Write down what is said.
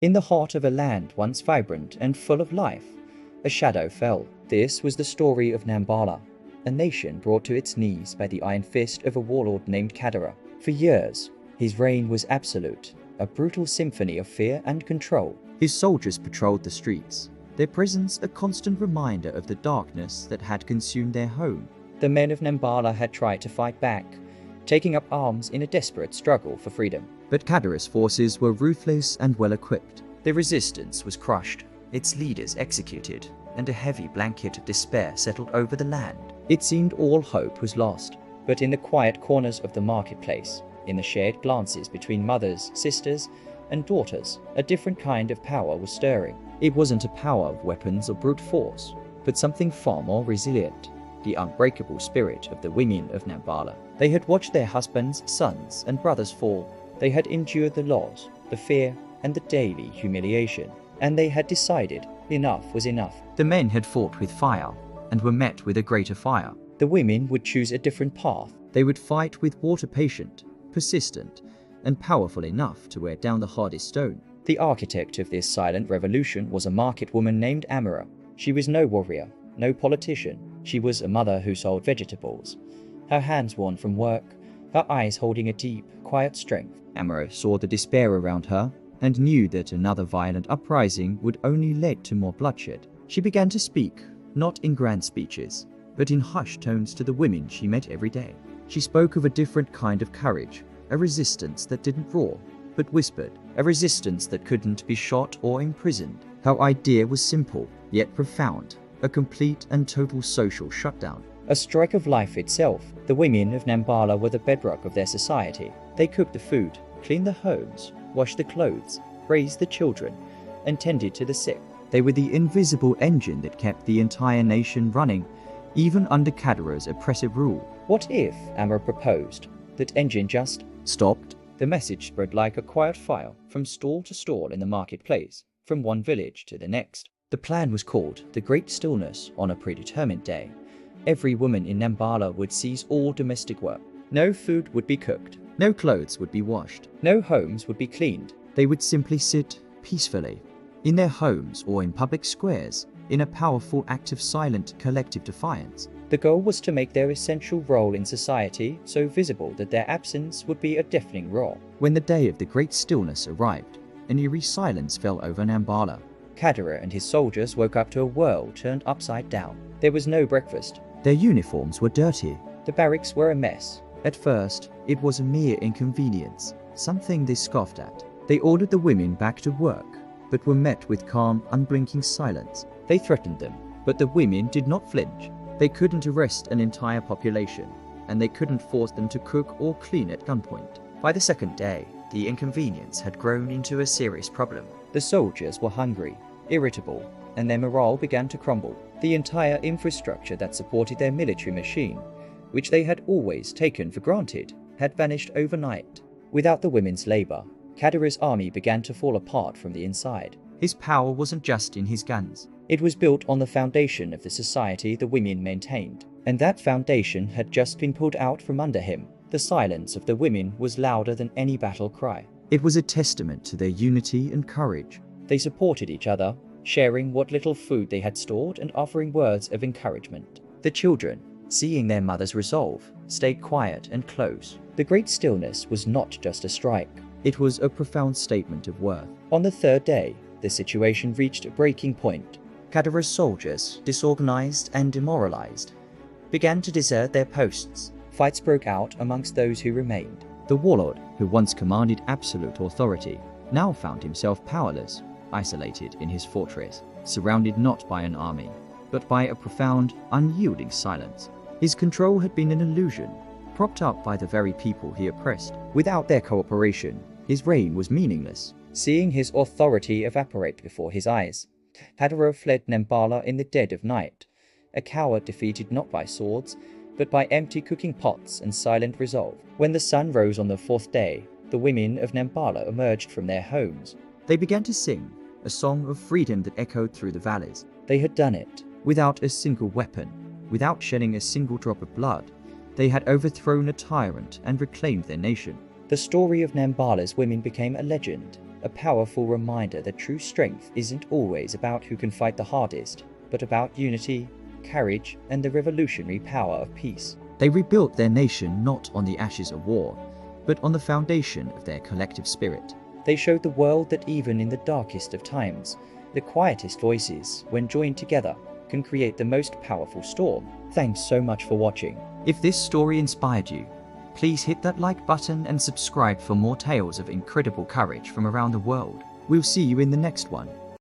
In the heart of a land once vibrant and full of life, a shadow fell. This was the story of Nambala, a nation brought to its knees by the iron fist of a warlord named Kadara. For years, his reign was absolute, a brutal symphony of fear and control. His soldiers patrolled the streets, their presence a constant reminder of the darkness that had consumed their home. The men of Nambala had tried to fight back, taking up arms in a desperate struggle for freedom. But Kadara's forces were ruthless and well-equipped. The resistance was crushed, its leaders executed, and a heavy blanket of despair settled over the land. It seemed all hope was lost, but in the quiet corners of the marketplace, in the shared glances between mothers, sisters, and daughters, a different kind of power was stirring. It wasn't a power of weapons or brute force, but something far more resilient. The unbreakable spirit of the women of Nambala. They had watched their husbands, sons, and brothers fall. They had endured the loss, the fear, and the daily humiliation. And they had decided enough was enough. The men had fought with fire, and were met with a greater fire. The women would choose a different path. They would fight with water patient, persistent, and powerful enough to wear down the hardest stone. The architect of this silent revolution was a market woman named Amara. She was no warrior, no politician. She was a mother who sold vegetables, her hands worn from work, her eyes holding a deep, quiet strength. Amara saw the despair around her and knew that another violent uprising would only lead to more bloodshed. She began to speak, not in grand speeches, but in hushed tones to the women she met every day. She spoke of a different kind of courage, a resistance that didn't roar, but whispered, a resistance that couldn't be shot or imprisoned. Her idea was simple, yet profound. A complete and total social shutdown. A strike of life itself. The women of Nambala were the bedrock of their society. They cooked the food, cleaned the homes, washed the clothes, raised the children, and tended to the sick. They were the invisible engine that kept the entire nation running, even under Kadara's oppressive rule. What if, Amara proposed, that engine just stopped? The message spread like a quiet fire from stall to stall in the marketplace, from one village to the next. The plan was called the Great Stillness. On a predetermined day, every woman in Nambala would cease all domestic work. No food would be cooked, no clothes would be washed, no homes would be cleaned. They would simply sit peacefully, in their homes or in public squares, in a powerful act of silent collective defiance. The goal was to make their essential role in society so visible that their absence would be a deafening roar. When the day of the Great Stillness arrived, an eerie silence fell over Nambala. Kadara and his soldiers woke up to a world turned upside down. There was no breakfast. Their uniforms were dirty. The barracks were a mess. At first, it was a mere inconvenience, something they scoffed at. They ordered the women back to work, but were met with calm, unblinking silence. They threatened them, but the women did not flinch. They couldn't arrest an entire population, and they couldn't force them to cook or clean at gunpoint. By the second day, the inconvenience had grown into a serious problem. The soldiers were hungry, irritable, and their morale began to crumble. The entire infrastructure that supported their military machine, which they had always taken for granted, had vanished overnight. Without the women's labor, Kadara's army began to fall apart from the inside. His power wasn't just in his guns. It was built on the foundation of the society the women maintained, and that foundation had just been pulled out from under him. The silence of the women was louder than any battle cry. It was a testament to their unity and courage. They supported each other, sharing what little food they had stored and offering words of encouragement. The children, seeing their mother's resolve, stayed quiet and close. The Great Stillness was not just a strike. It was a profound statement of worth. On the third day, the situation reached a breaking point. Kadara's soldiers, disorganized and demoralized, began to desert their posts. Fights broke out amongst those who remained. The warlord, who once commanded absolute authority, now found himself powerless, isolated in his fortress, surrounded not by an army, but by a profound, unyielding silence. His control had been an illusion, propped up by the very people he oppressed. Without their cooperation, his reign was meaningless. Seeing his authority evaporate before his eyes, Kadara fled Nambala in the dead of night, a coward defeated not by swords, but by empty cooking pots and silent resolve. When the sun rose on the fourth day, the women of Nambala emerged from their homes. They began to sing, a song of freedom that echoed through the valleys. They had done it, without a single weapon, without shedding a single drop of blood. They had overthrown a tyrant and reclaimed their nation. The story of Nambala's women became a legend, a powerful reminder that true strength isn't always about who can fight the hardest, but about unity, courage, and the revolutionary power of peace. They rebuilt their nation not on the ashes of war, but on the foundation of their collective spirit. They showed the world that even in the darkest of times, the quietest voices, when joined together, can create the most powerful storm. Thanks so much for watching. If this story inspired you, please hit that like button and subscribe for more tales of incredible courage from around the world. We'll see you in the next one.